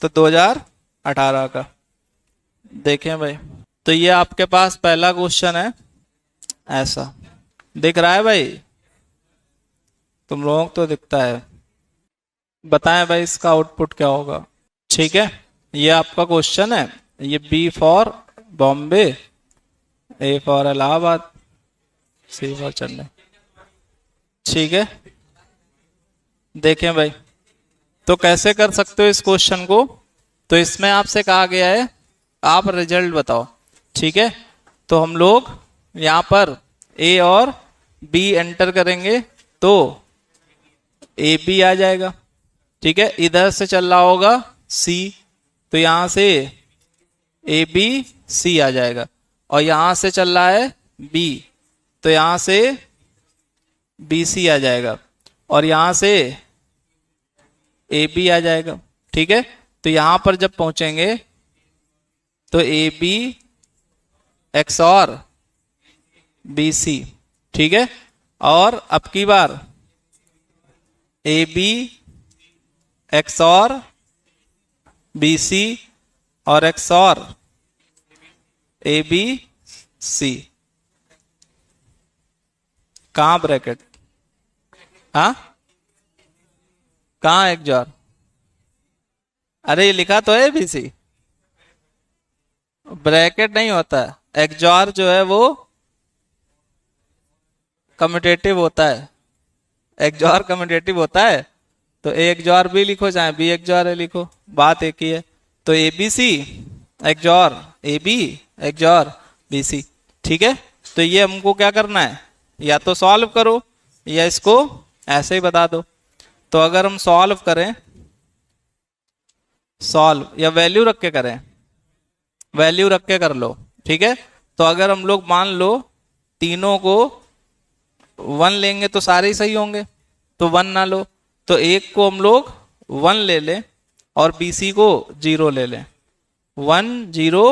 तो 2018 का। देखें भाई, तो ये आपके पास पहला क्वेश्चन है, ऐसा दिख रहा है भाई, तुम लोगों को तो दिखता है। बताएं भाई इसका आउटपुट क्या होगा। ठीक है, ये आपका क्वेश्चन है। ये B for Bombay, A for Allahabad, C for Chennai. ठीक है, देखें भाई, तो कैसे कर सकते हो इस क्वेश्चन को। तो इसमें आपसे कहा गया है आप रिजल्ट बताओ। ठीक है, तो हम लोग यहाँ पर ए और बी एंटर करेंगे तो ए बी आ जाएगा। ठीक है, इधर से चल रहा होगा सी, तो यहां से ए बी सी आ जाएगा। और यहां से चल रहा है बी, तो यहां से बी सी आ जाएगा। और यहां से ए बी आ जाएगा। ठीक है, तो यहां पर जब पहुंचेंगे तो ए बी एक्स और बी सी। ठीक है, और अब की बार ए बी एक्स और बी सी और एक्स और ए बी सी। कहाँ ब्रैकेट, हाँ कहाँ एक जार, अरे ये लिखा तो है बी सी, ब्रैकेट नहीं होता है। एक्जॉर जो है वो कम्यूटेटिव होता है, एक्जॉर कम्यूटेटिव होता है। तो ए एक्जॉर बी लिखो चाहे बी एक्जॉर ए लिखो, बात एक ही है। तो A B C XOR A B XOR B C. ठीक है, तो ये हमको क्या करना है, या तो सॉल्व करो या इसको ऐसे ही बता दो। तो अगर हम सॉल्व करें, सॉल्व या वैल्यू रख के करें, वैल्यू रख के कर लो। ठीक है, तो अगर हम लोग मान लो तीनों को 1 लेंगे तो सारे ही सही होंगे, तो 1 ना लो, तो एक को हम लोग 1 ले लें और बीसी को 0 ले लें। 1 0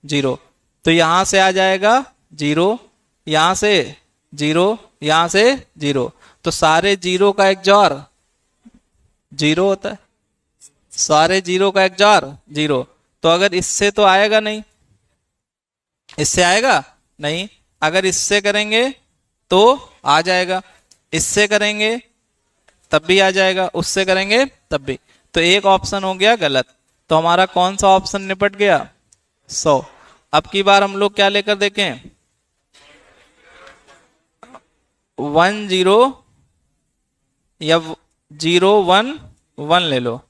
0, तो यहां से आ जाएगा 0, यहां से 0, यहां से 0, तो सारे 0 का एक्जॉर 0 होता है, सारे 0 का एक्जॉर 0। तो अगर इससे तो आएगा नहीं, इससे आएगा नहीं, अगर इससे करेंगे तो आ जाएगा, इससे करेंगे तब भी आ जाएगा, उससे करेंगे तब भी। तो एक ऑप्शन हो गया गलत। तो हमारा कौन सा ऑप्शन निपट गया, 100। अब की बार हम लोग क्या लेकर देखें, 1 0 या 0 1 1 ले लो।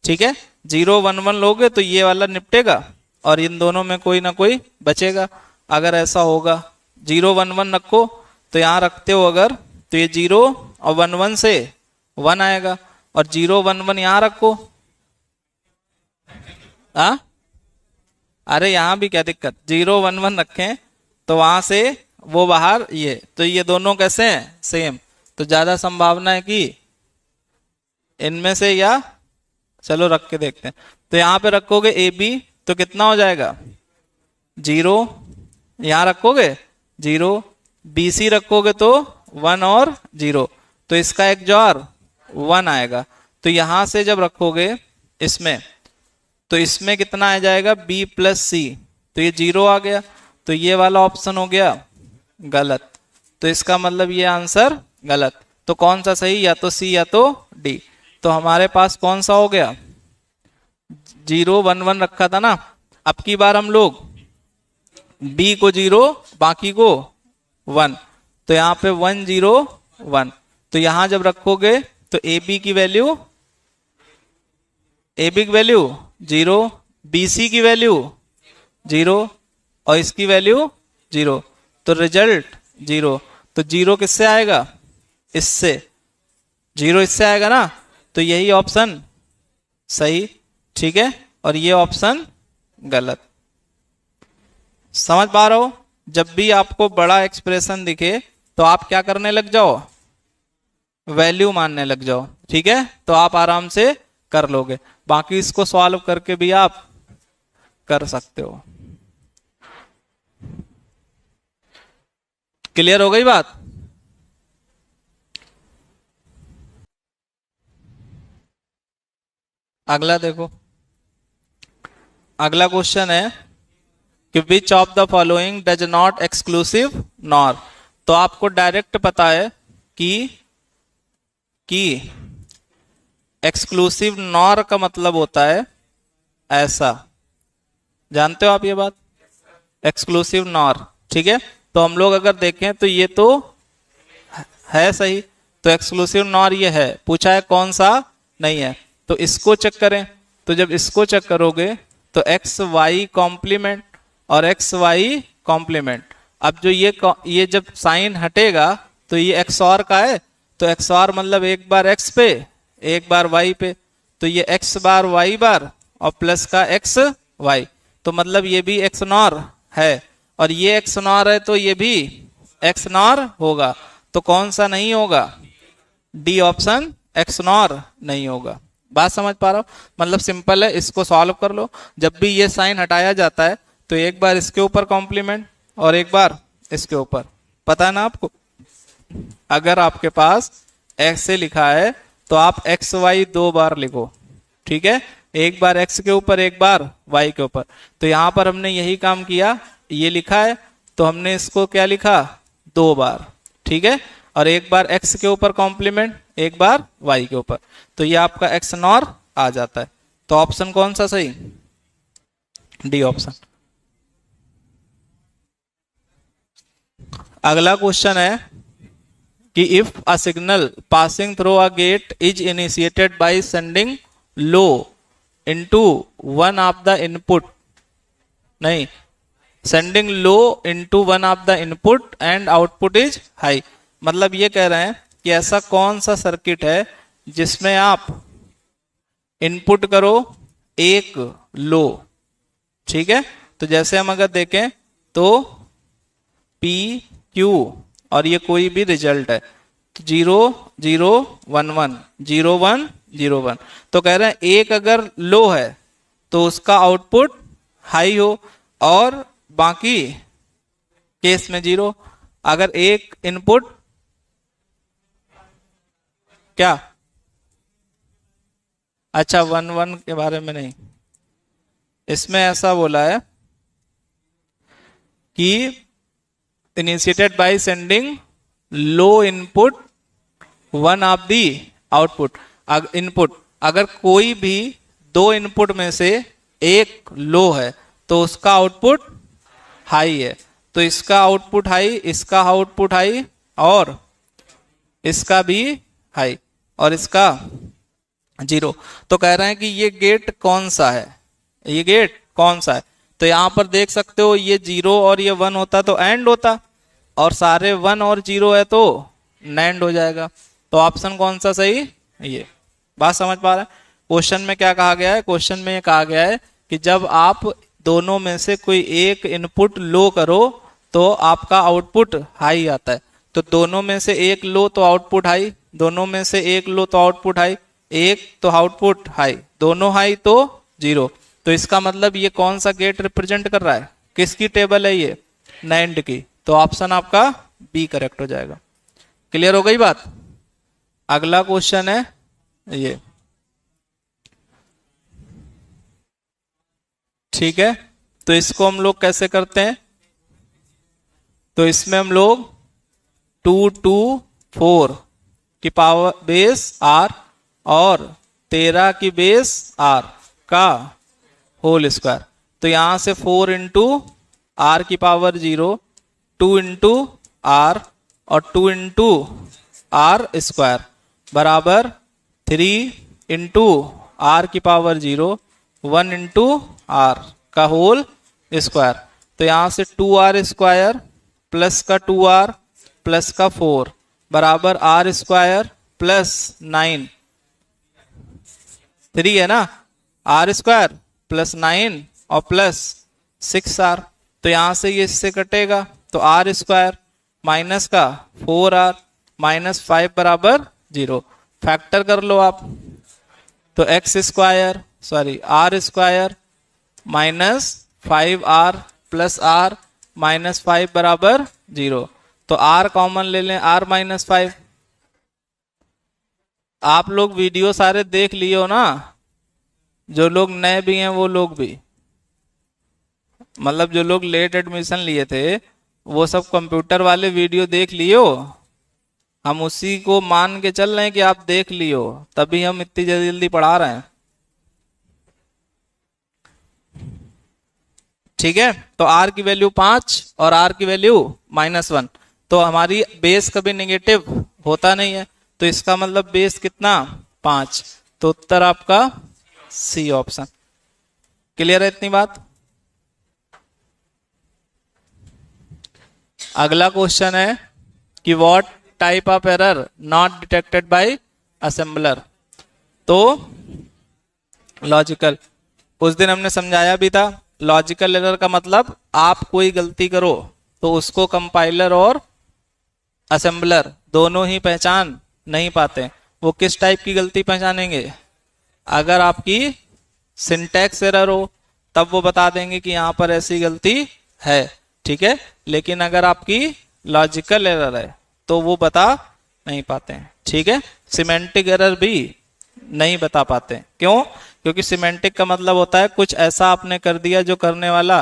ठीक है, 0 1 1 लोगे तो ये वाला निपटेगा और इन दोनों में कोई ना कोई बचेगा। अगर ऐसा होगा 0 1 1 रखो, तो यहां रखते हो अगर, तो ये 0 और 1 1 से 1 आएगा, और 0 1 1 यहां रखो। आ? अरे यहां भी क्या दिक्कत, 0 1 1 रखें तो वहां से वो बाहर, ये तो ये दोनों कैसे हैं, सेम। तो ज्यादा संभावना है कि इनमें से, या चलो रख के देखते हैं। तो यहां पे रखोगे ए बी, तो कितना हो जाएगा 0, यहां रखोगे 0, बी सी रखोगे तो 1 और 0, तो इसका एक्जॉर 1 आएगा। तो यहां से जब रखोगे इसमें, तो इसमें कितना आ जाएगा बी प्लस सी, तो ये 0 आ गया, तो ये वाला ऑप्शन हो गया गलत। तो इसका मतलब ये आंसर गलत। तो कौन सा सही, या तो सी या तो डी। तो हमारे पास कौन सा हो गया, 0 1 1 रखा था ना। अब की बार हम लोग बी को 0 बाकी को 1, तो यहाँ पे 1 0 1, तो यहां जब रखोगे तो ए बी की वैल्यू, ए बी की वैल्यू 0, बी सी की वैल्यू 0 और इसकी वैल्यू 0, तो रिजल्ट 0। तो 0 किससे आएगा, इससे, 0 इससे आएगा ना, तो यही ऑप्शन सही। ठीक है, और ये ऑप्शन गलत। समझ पा रहे हो, जब भी आपको बड़ा एक्सप्रेशन दिखे तो आप क्या करने लग जाओ, वैल्यू मानने लग जाओ। ठीक है, तो आप आराम से कर लोगे। बाकी इसको सॉल्व करके भी आप कर सकते हो। क्लियर हो गई बात। अगला देखो, अगला क्वेश्चन है कि which of the following does not exclusive nor. तो आपको डायरेक्ट पता है कि एक्सक्लूसिव नॉर का मतलब होता है ऐसा, जानते हो आप ये बात, एक्सक्लूसिव नॉर, ठीक है। तो हम लोग अगर देखें तो ये तो है सही, तो एक्सक्लूसिव नॉर ये है, पूछा है कौन सा नहीं है, तो इसको चेक करें। तो जब इसको चेक करोगे तो एक्स वाई कॉम्प्लीमेंट और एक्स वाई कॉम्प्लीमेंट, अब जो ये जब साइन हटेगा तो ये एक्स और का है, तो एक्स और मतलब एक बार एक्स पे एक बार वाई पे, तो ये एक्स बार वाई बार और प्लस का एक्स वाई, तो मतलब ये भी एक्स नॉर है, और ये एक्स नॉर है तो ये भी एक्स नॉर होगा। तो कौन सा नहीं होगा, डी ऑप्शन एक्स नॉर नहीं होगा। बात समझ पा रहा हो, मतलब सिंपल है, इसको सॉल्व कर लो। जब भी ये साइन हटाया जाता है तो एक बार इसके ऊपर कॉम्प्लीमेंट और एक बार इसके ऊपर, पता है ना आपको। अगर आपके पास ऐसे लिखा है तो आप एक्स वाई 2 बार लिखो, ठीक है, एक बार एक्स के ऊपर एक बार वाई के ऊपर। तो यहां पर हमने यही काम किया, ये लिखा है तो हमने इसको क्या लिखा 2 बार, ठीक है, और एक बार एक्स के ऊपर कॉम्प्लीमेंट एक बार वाई के ऊपर, तो ये आपका एक्स नॉर आ जाता है। तो ऑप्शन कौन सा सही, डी ऑप्शन। अगला क्वेश्चन है कि if a signal passing through a gate is initiated by sending low into one of the input, नहीं, sending low into one of the input and output is high, मतलब ये कह रहे हैं कि ऐसा कौन सा सर्किट है जिसमें आप इनपुट करो एक लो, ठीक है। तो जैसे हम अगर देखें तो पी क्यू और ये कोई भी रिजल्ट है, 0 0 1 1 0 1 0 1, तो कह रहे हैं एक अगर लो है तो उसका आउटपुट हाई हो और बाकी केस में 0। अगर एक इनपुट क्या, अच्छा 1 1 के बारे में नहीं, इसमें ऐसा बोला है कि initiated by sending low input one of the output, input अगर कोई भी 2 इनपुट में से एक लो है तो उसका आउटपुट हाई है, तो इसका आउटपुट हाई, इसका आउटपुट हाई और इसका भी हाई और इसका 0। तो कह रहे हैं कि ये गेट कौन सा है, ये गेट कौन सा है। तो यहां पर देख सकते हो ये 0 और ये 1 होता तो एंड होता, और सारे 1 और 0 है तो नैंड हो जाएगा। तो ऑप्शन कौन सा सही, ये। बात समझ पा रहे हैं। क्वेश्चन में क्या कहा गया है, क्वेश्चन में ये कहा गया है कि जब आप दोनों में से कोई एक इनपुट लो करो तो आपका आउटपुट हाई आता है, तो दोनों में से एक लो तो आउटपुट हाई, दोनों में से एक लो तो आउटपुट हाई, एक तो आउटपुट हाई, दोनों हाई तो 0। तो इसका मतलब ये कौन सा गेट रिप्रेजेंट कर रहा है, किसकी टेबल है ये, नैंड की। तो ऑप्शन आपका बी करेक्ट हो जाएगा। क्लियर हो गई बात। अगला क्वेश्चन है ये, ठीक है। तो इसको हम लोग कैसे करते हैं, तो इसमें हम लोग 2 2 4 की पावर बेस r और 13 की बेस r का होल स्क्वायर, तो यहां से 4 इंटू आर की पावर 0, 2 इंटू आर और 2 इंटू आर स्क्वायर बराबर 3 इंटू आर की पावर 0, 1 इंटू आर का होल स्क्वायर। तो यहां से 2r स्क्वायर प्लस का 2r प्लस का 4 बराबर आर स्क्वायर प्लस 9, 3 है ना, आर स्क्वायर प्लस 9 और प्लस 6r, तो यहां से ये इससे कटेगा, तो आर स्क्वायर माइनस का 4r माइनस 5 बराबर 0। फैक्टर कर लो आप, तो X square sorry R square minus 5r plus r minus 5 बराबर 0। तो r कॉमन ले लें, r माइनस 5। आप लोग वीडियो सारे देख लिए हो ना, जो लोग नए भी हैं वो लोग भी, मतलब जो लोग लेट एडमिशन लिए थे वो सब कंप्यूटर वाले वीडियो देख लियो। हम उसी को मान के चल रहे हैं कि आप देख लियो, तभी हम इतनी जल्दी जल्दी पढ़ा रहे हैं। ठीक है, तो आर की वैल्यू 5 और आर की वैल्यू -1, तो हमारी बेस कभी नेगेटिव होता नहीं है, तो इसका मतलब बेस कितना 5, तो उत्तर आपका सी ऑप्शन। क्लियर है इतनी बात? अगला क्वेश्चन है कि what type of error not detected by assembler. तो लॉजिकल, उस दिन हमने समझाया भी था, लॉजिकल एरर का मतलब आप कोई गलती करो तो उसको कंपाइलर और असेंबलर दोनों ही पहचान नहीं पाते। वो किस टाइप की गलती पहचानेंगे? अगर आपकी सिंटैक्स एरर हो तब वो बता देंगे कि यहां पर ऐसी गलती है, ठीक है, लेकिन अगर आपकी लॉजिकल एरर है तो वो बता नहीं पाते हैं। ठीक है, सिमेंटिक एरर भी नहीं बता पाते। क्यों? क्योंकि सिमेंटिक का मतलब होता है कुछ ऐसा आपने कर दिया जो करने वाला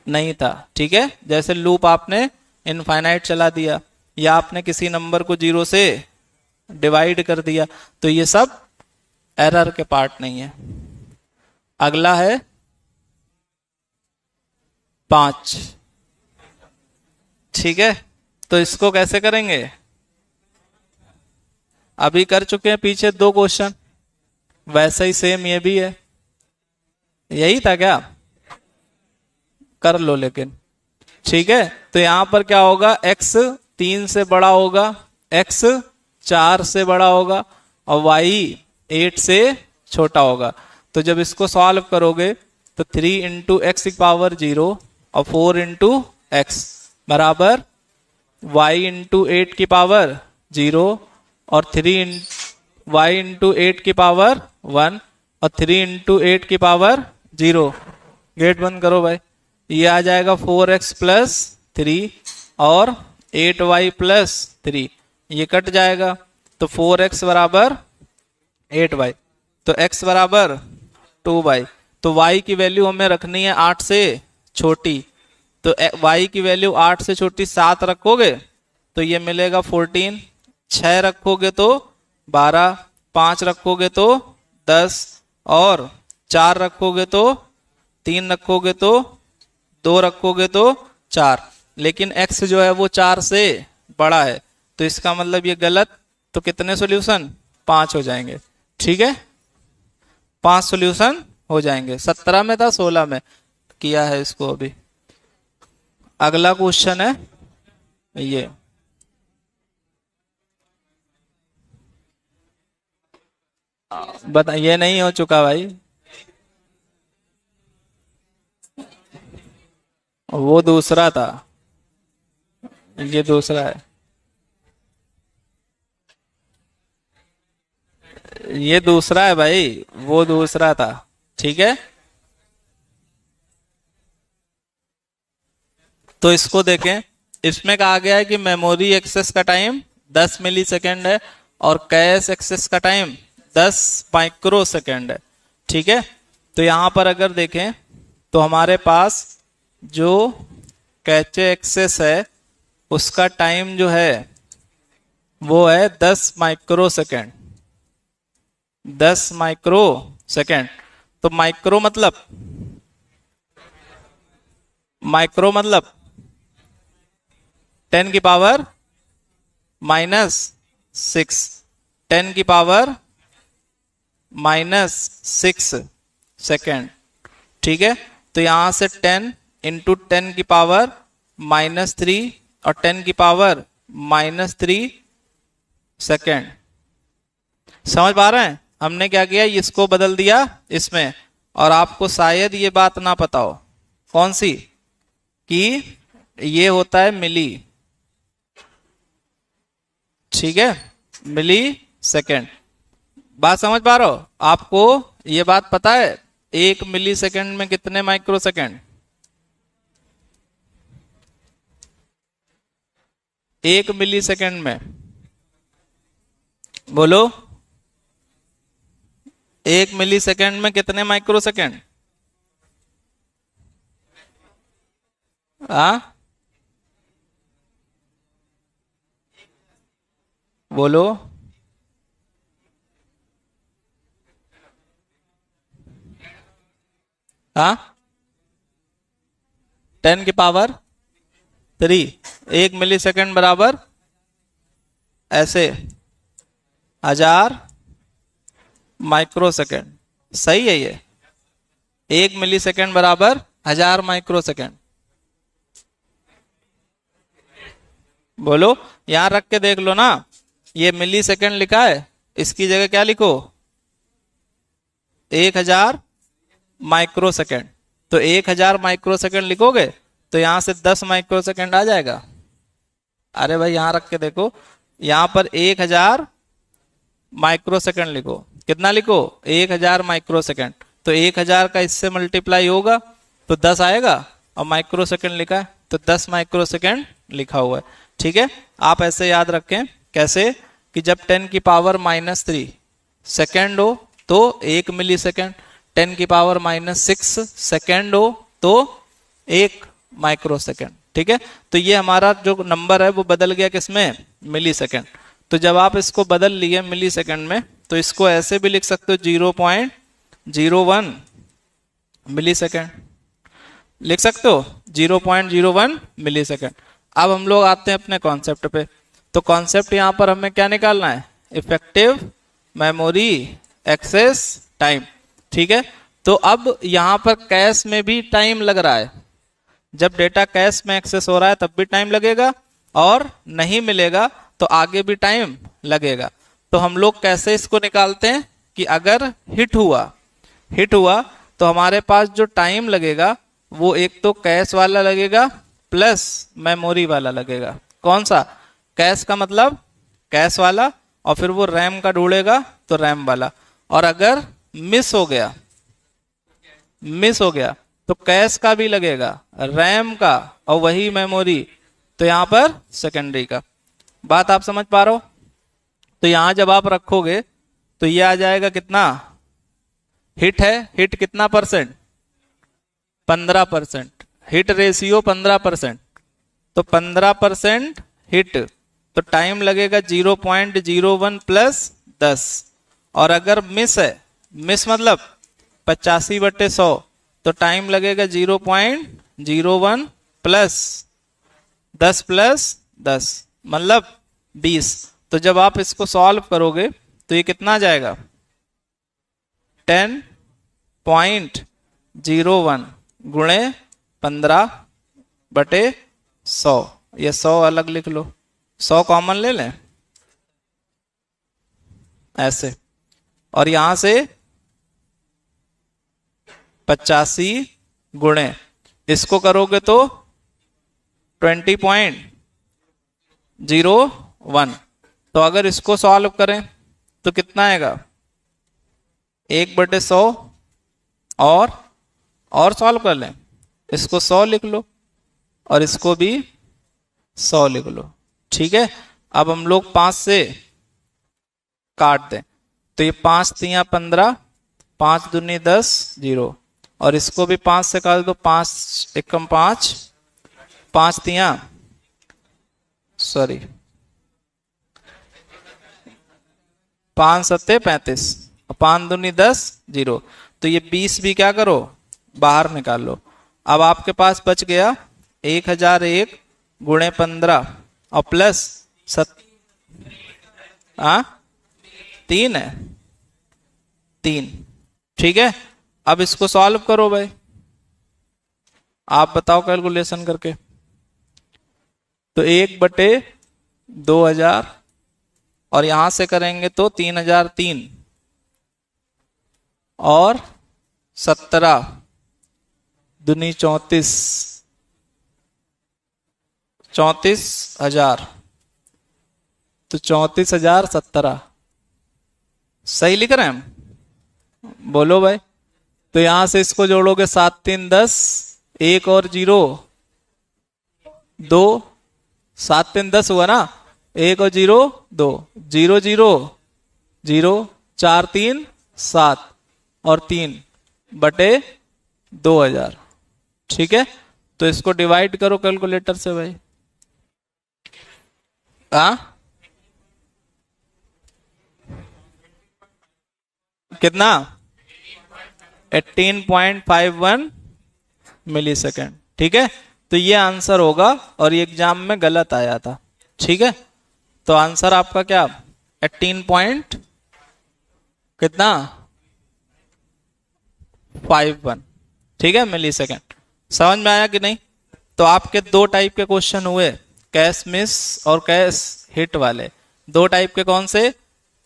नहीं था। ठीक है, जैसे लूप आपने इनफाइनाइट चला दिया, या आपने किसी नंबर को 0 से डिवाइड कर दिया, तो ये सब एरर के पार्ट नहीं है। अगला है 5। ठीक है, तो इसको कैसे करेंगे? अभी कर चुके हैं पीछे 2 क्वेश्चन, वैसे ही सेम ये भी है। यही था क्या? कर लो लेकिन। ठीक है, तो यहां पर क्या होगा, x 3 से बड़ा होगा, x 4 से बड़ा होगा और y 8 से छोटा होगा। तो जब इसको सॉल्व करोगे तो 3 इंटू एक्स की पावर 0 और 4 इंटू एक्स बराबर y इंटू 8 की पावर 0 और 3 y इंटू 8 की पावर 1 और 3 इंटू 8 की पावर 0। गेट बंद करो भाई। ये आ जाएगा 4x प्लस 3 और 8y प्लस 3, ये कट जाएगा तो 4x बराबर 8y, तो x बराबर 2y। तो y की वैल्यू हमें रखनी है 8 से छोटी, तो y की वैल्यू 8 से छोटी 7 रखोगे तो ये मिलेगा 14, 6 रखोगे तो 12, 5 रखोगे तो 10 और 4 रखोगे तो 3 रखोगे तो 2 रखोगे तो 4। लेकिन x जो है वो 4 से बड़ा है, तो इसका मतलब ये गलत। तो कितने सॉल्यूशन? 5 हो जाएंगे। ठीक है, 5 सॉल्यूशन हो जाएंगे। 17 में था, 16 में किया है इसको अभी। अगला क्वेश्चन है ये, बता, ये नहीं हो चुका भाई, वो दूसरा था, ये दूसरा है, ये दूसरा है भाई, वो दूसरा था। ठीक है, तो इसको देखें, इसमें कहा गया है कि मेमोरी एक्सेस का टाइम 10 मिली सेकेंड है और कैश एक्सेस का टाइम 10 माइक्रो सेकेंड है। ठीक है, तो यहां पर अगर देखें तो हमारे पास जो कैचे एक्सेस है उसका टाइम जो है वो है 10 माइक्रो सेकेंड, 10 माइक्रो सेकेंड। तो माइक्रो मतलब, माइक्रो मतलब 10 की पावर -6, 10 की पावर -6 सेकेंड। ठीक है, तो यहां से 10 इंटू 10 की पावर -3 और 10 की पावर -3 सेकेंड। समझ पा रहे हैं? हमने क्या किया, इसको बदल दिया इसमें, और आपको शायद ये बात ना पता हो। कौन सी? कि ये होता है मिली। ठीक है, मिली सेकेंड। बात समझ पा रहे हो? आपको ये बात पता है 1 मिली सेकेंड में कितने माइक्रो सेकेंड? 1 मिली सेकेंड में बोलो, 1 मिली सेकेंड में कितने माइक्रो सेकेंड? हाँ बोलो। हाँ 10⁻³ 1 मिली सेकेंड बराबर ऐसे 1000 माइक्रो सेकेंड। सही है ये, 1 मिली सेकेंड बराबर 1000 माइक्रो सेकेंड। बोलो, यहां रख के देख लो ना, ये मिली सेकेंड लिखा है, इसकी जगह क्या लिखो, 1000 माइक्रो सेकेंड। तो 1000 माइक्रो सेकेंड लिखोगे तो यहां से 10 माइक्रो सेकेंड आ जाएगा। अरे भाई यहां रख के देखो, यहां पर 1000 माइक्रो सेकेंड लिखो, कितना लिखो, 1000 माइक्रो सेकेंड। तो 1000 का इससे मल्टीप्लाई होगा तो 10 आएगा, और माइक्रो सेकेंड लिखा है तो 10 माइक्रो सेकेंड लिखा हुआ है। ठीक है, आप ऐसे याद रखें। कैसे कि जब 10⁻³ सेकेंड हो तो 1 मिली सेकेंड, 10⁻⁻6 सेकेंड हो तो 1 माइक्रो सेकेंड। ठीक है, तो ये हमारा जो नंबर है वो बदल गया किसमें, मिली सेकेंड। तो जब आप इसको बदल लिए मिली सेकेंड में, तो इसको ऐसे भी लिख सकते हो 0.01 मिली सेकेंड, लिख सकते हो 0.01 मिली सेकेंड। अब हम लोग आते हैं अपने कॉन्सेप्ट पे। तो कॉन्सेप्ट यहां पर हमें क्या निकालना है, इफेक्टिव मेमोरी एक्सेस टाइम। ठीक है, तो अब यहां पर कैश में भी टाइम लग रहा है। जब डेटा कैश में एक्सेस हो रहा है तब भी टाइम लगेगा, और नहीं मिलेगा तो आगे भी टाइम लगेगा। तो हम लोग कैसे इसको निकालते हैं कि अगर हिट हुआ तो हमारे पास जो टाइम लगेगा वो एक तो कैश वाला लगेगा प्लस मेमोरी वाला लगेगा। कौन सा, कैश का मतलब कैश वाला, और फिर वो रैम का ढूंढेगा तो रैम वाला। और अगर मिस हो गया तो कैश का भी लगेगा, रैम का, और वही मेमोरी, तो यहां पर सेकेंडरी का। बात आप समझ पा रहे हो। तो यहां जब आप रखोगे तो ये आ जाएगा कितना, हिट है, हिट कितना परसेंट, 15%, हिट रेशियो 15%। तो 15% हिट, तो टाइम लगेगा 0.01 प्लस 10। और अगर मिस है, मिस मतलब 85/100, तो टाइम लगेगा 0.01 प्लस 10 प्लस 10 मतलब 20। तो जब आप इसको सॉल्व करोगे तो ये कितना आ जाएगा, 10.01 गुणे 15/100। ये 100 अलग लिख लो, 100 कॉमन ले लें ऐसे, और यहां से 85 गुणे इसको करोगे तो 20.01। तो अगर इसको सॉल्व करें तो कितना आएगा, 1/100, और सॉल्व कर लें, इसको 100 लिख लो और इसको भी 100 लिख लो। ठीक है, अब हम लोग 5 से काट दें तो ये 5 तियां 15, 5 दूनी 10, 0, और इसको भी 5 से काट दो, 5 एकम 5, 5 तियां 5 सत्ते 35, 5 दूनी 10, 0। तो ये 20 भी क्या करो, बाहर निकाल लो। अब आपके पास बच गया 1001 गुणे 15 और प्लस 3 है, 3। ठीक है, अब इसको सॉल्व करो भाई, आप बताओ कैलकुलेशन करके। तो 1/2000, और यहां से करेंगे तो 3003, और 17 दूनी 34, 34,000, तो 34,017। सही लिख रहे हैं हम, बोलो भाई। तो यहां से इसको जोड़ोगे 7 3 10, 1 और 0 2, 7 3 10 हुआ ना, 1 और 0 2, 0 0 0, 4 3 7 और 3/2000। ठीक है, तो इसको डिवाइड करो कैलकुलेटर से भाई। हाँ, कितना? 18.51 मिली सेकेंड। ठीक है, तो ये आंसर होगा और ये एग्जाम में गलत आया था। ठीक है, तो आंसर आपका क्या? 18 पॉइंट कितना? 51। ठीक है, मिली सेकेंड। समझ में आया कि नहीं? तो आपके दो टाइप के क्वेश्चन हुए, कैश मिस और कैश हिट वाले। दो टाइप के कौन से?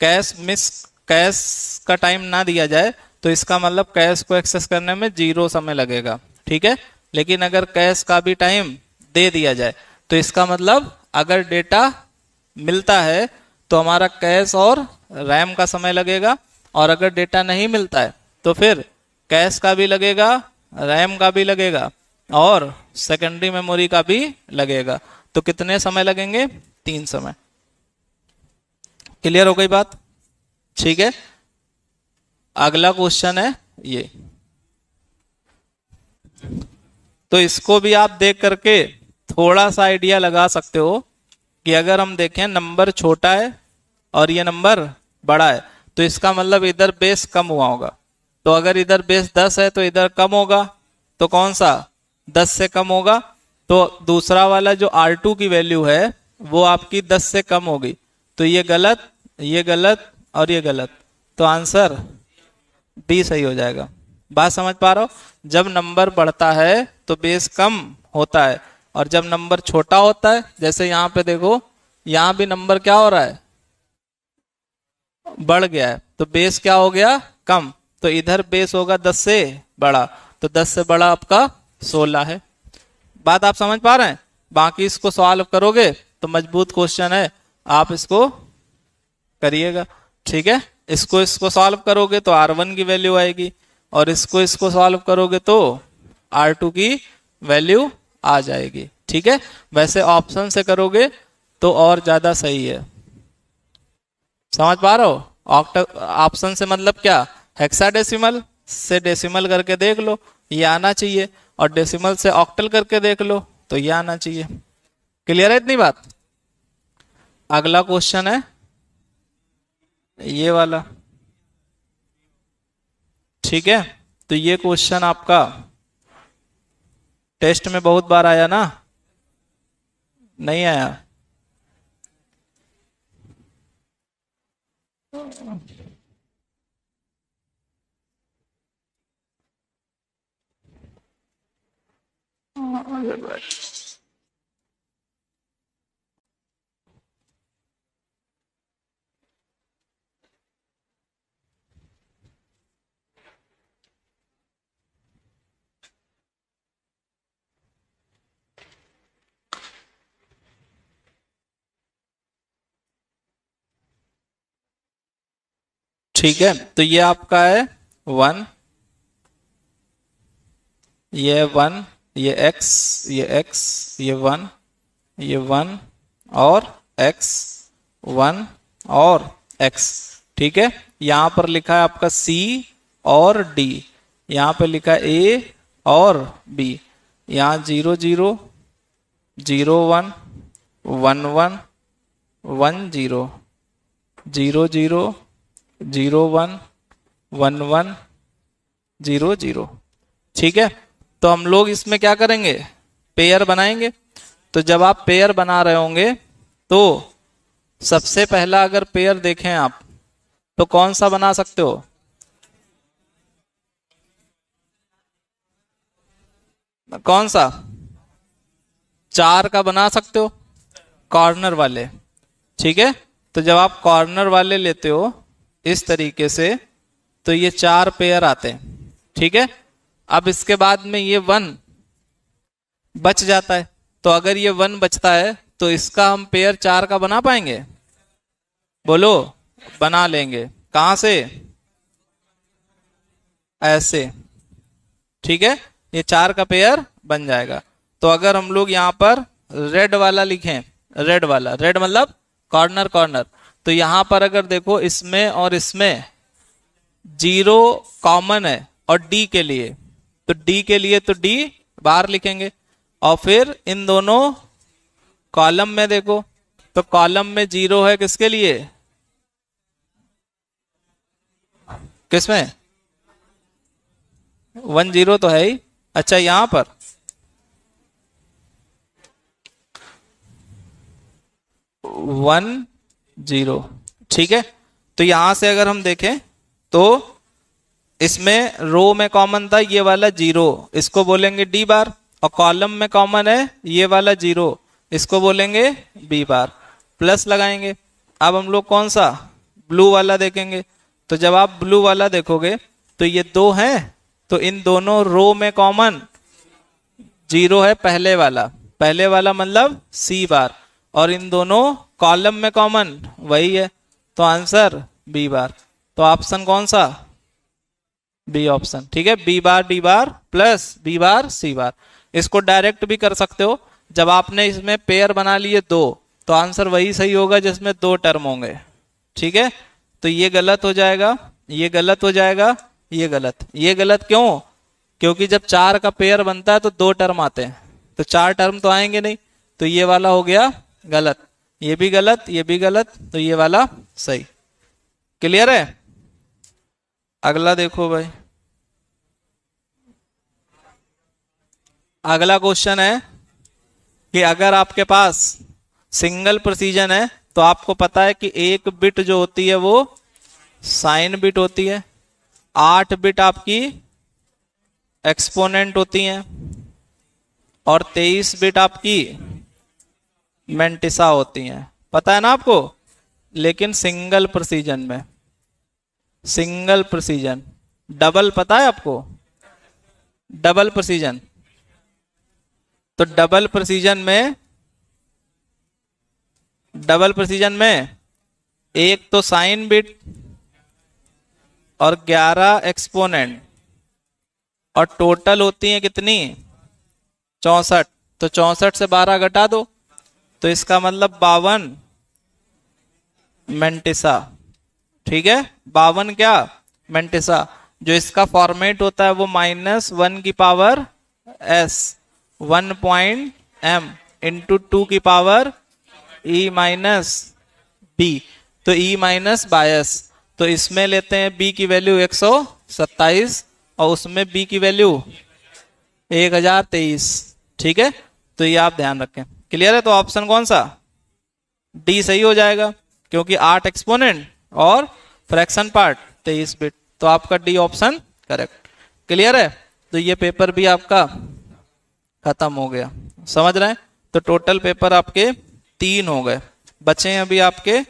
कैश मिस, कैश का टाइम ना दिया जाए तो इसका मतलब कैश को एक्सेस करने में 0 समय लगेगा। ठीक है, लेकिन अगर कैश का भी टाइम दे दिया जाए तो इसका मतलब अगर डेटा मिलता है तो हमारा कैश और रैम का समय लगेगा, और अगर डेटा नहीं मिलता है तो फिर कैश का भी लगेगा, रैम का भी लगेगा और सेकेंडरी मेमोरी का भी लगेगा। तो कितने समय लगेंगे? 3 समय। क्लियर हो गई बात? ठीक है, अगला क्वेश्चन है ये। तो इसको भी आप देख करके थोड़ा सा आइडिया लगा सकते हो कि अगर हम देखें नंबर छोटा है और ये नंबर बड़ा है तो इसका मतलब इधर बेस कम हुआ होगा। तो अगर इधर बेस 10 है तो इधर कम होगा, तो कौन सा? 10 से कम होगा। तो दूसरा वाला जो R2 की वैल्यू है वो आपकी 10 से कम होगी। तो ये गलत, ये गलत और ये गलत, तो आंसर बी सही हो जाएगा। बात समझ पा रहे हो? जब नंबर बढ़ता है तो बेस कम होता है, और जब नंबर छोटा होता है, जैसे यहाँ पे देखो, यहाँ भी नंबर क्या हो रहा है? बढ़ गया है, तो बेस क्या हो गया? कम। तो इधर बेस होगा 10 से बड़ा, तो 10 से बड़ा आपका 16 है। बात आप समझ पा रहे हैं? बाकी इसको सॉल्व करोगे तो मजबूत क्वेश्चन है, आप इसको करिएगा। ठीक है, इसको सॉल्व करोगे तो R1 की वैल्यू आएगी, और इसको सॉल्व करोगे तो R2 की वैल्यू आ जाएगी। ठीक है, वैसे ऑप्शन से करोगे तो और ज्यादा सही है। समझ पा रहे हो? ऑप्शन से मतलब क्या? हेक्साडेसिमल से डेसिमल करके देख लो, ये आना चाहिए, और डेसिमल से ऑक्टल करके देख लो तो ये आना चाहिए। क्लियर है इतनी बात? अगला क्वेश्चन है ये वाला। ठीक है, तो ये क्वेश्चन आपका टेस्ट में बहुत बार आया ना? नहीं आया? ठीक है, तो ये आपका है 1, ये 1, ये x, ये x, ये 1, ये 1 और x, 1 और x। ठीक है, यहां पर लिखा है आपका C और D, यहां पे लिखा है A और B, यहां 0 0 0 1 1 1 1 0 0 0 0 1 1 1 0 0। ठीक है, तो हम लोग इसमें क्या करेंगे? पेयर बनाएंगे। तो जब आप पेयर बना रहे होंगे तो सबसे पहला अगर पेयर देखें आप तो कौन सा बना सकते हो? कौन सा? 4 का बना सकते हो, कॉर्नर वाले। ठीक है, तो जब आप कॉर्नर वाले लेते हो इस तरीके से तो ये 4 पेयर आते हैं। ठीक है, अब इसके बाद में ये 1 बच जाता है, तो अगर ये 1 बचता है तो इसका हम पेयर 4 का बना पाएंगे? बोलो, बना लेंगे। कहां से? ऐसे। ठीक है, ये 4 का पेयर बन जाएगा। तो अगर हम लोग यहाँ पर रेड वाला लिखें, रेड वाला, रेड मतलब कॉर्नर कॉर्नर, तो यहां पर अगर देखो इसमें और इसमें 0 कॉमन है, और D के लिए, तो D के लिए तो D बाहर लिखेंगे, और फिर इन दोनों कॉलम में देखो, तो कॉलम में 0 है किसके लिए, किसमें 1 0 तो है ही। अच्छा यहां पर 1 0, ठीक है। तो यहां से अगर हम देखें तो इसमें रो में कॉमन था ये वाला 0, इसको बोलेंगे डी बार, और कॉलम में कॉमन है ये वाला 0, इसको बोलेंगे बी बार। प्लस लगाएंगे। अब हम लोग कौन सा ब्लू वाला देखेंगे, तो जब आप ब्लू वाला देखोगे तो ये 2 हैं, तो इन दोनों रो में कॉमन 0 है पहले वाला मतलब सी बार, और इन दोनों कॉलम में कॉमन वही है, तो आंसर बी बार। तो ऑप्शन कौन सा, बी ऑप्शन, ठीक है। B bar D bar plus B bar C bar. इसको डायरेक्ट भी कर सकते हो, जब आपने इसमें पेयर बना लिए 2, तो आंसर वही सही होगा जिसमें 2 टर्म होंगे, ठीक है। तो ये गलत हो जाएगा, ये गलत हो जाएगा, ये गलत। ये गलत क्यों, क्योंकि जब 4 का पेयर बनता है तो 2 टर्म आते हैं, तो 4 टर्म तो आएंगे नहीं, तो ये वाला हो गया गलत, ये भी गलत, ये भी गलत, तो ये वाला सही। क्लियर है। अगला देखो भाई, अगला क्वेश्चन है कि अगर आपके पास सिंगल प्रिसीजन है तो आपको पता है कि एक बिट जो होती है वो साइन बिट होती है, 8 बिट आपकी एक्सपोनेंट होती हैं, और 23 बिट आपकी मेंटिसा होती हैं, पता है ना आपको। लेकिन सिंगल प्रिसीजन में, सिंगल प्रिसीजन, डबल पता है आपको, डबल प्रिसीजन, तो डबल प्रिसीजन में एक तो साइन बिट और 11 एक्सपोनेंट, और टोटल होती है कितनी 64, तो 64 से 12 घटा दो, तो इसका मतलब 52 मेंटिसा, ठीक है। 52 क्या मेंटिसा। जो इसका फॉर्मेट होता है वो -1 की पावर s 1.m इंटू 2 की पावर e माइनस b, तो e माइनस बायस, तो इसमें लेते हैं b की वैल्यू 127 और उसमें b की वैल्यू 1023, ठीक है। तो ये आप ध्यान रखें। क्लियर है। तो ऑप्शन कौन सा, डी सही हो जाएगा, क्योंकि 8 एक्सपोनेंट और फ्रैक्शन पार्ट 23 बिट, तो आपका डी ऑप्शन करेक्ट। क्लियर है। तो ये पेपर भी आपका खत्म हो गया, समझ रहे हैं। तो टोटल पेपर आपके 3 हो गए, बचे हैं अभी आपके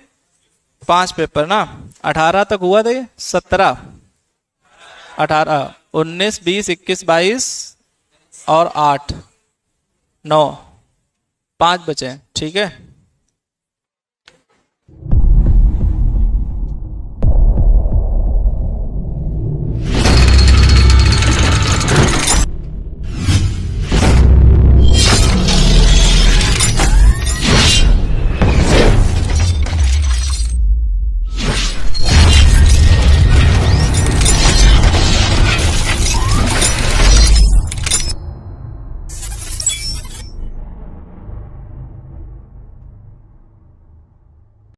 5 पेपर ना। 18 तक हुआ था ये, 17 18 19 20 21 22 और 8 9, 5 बचे हैं, ठीक है।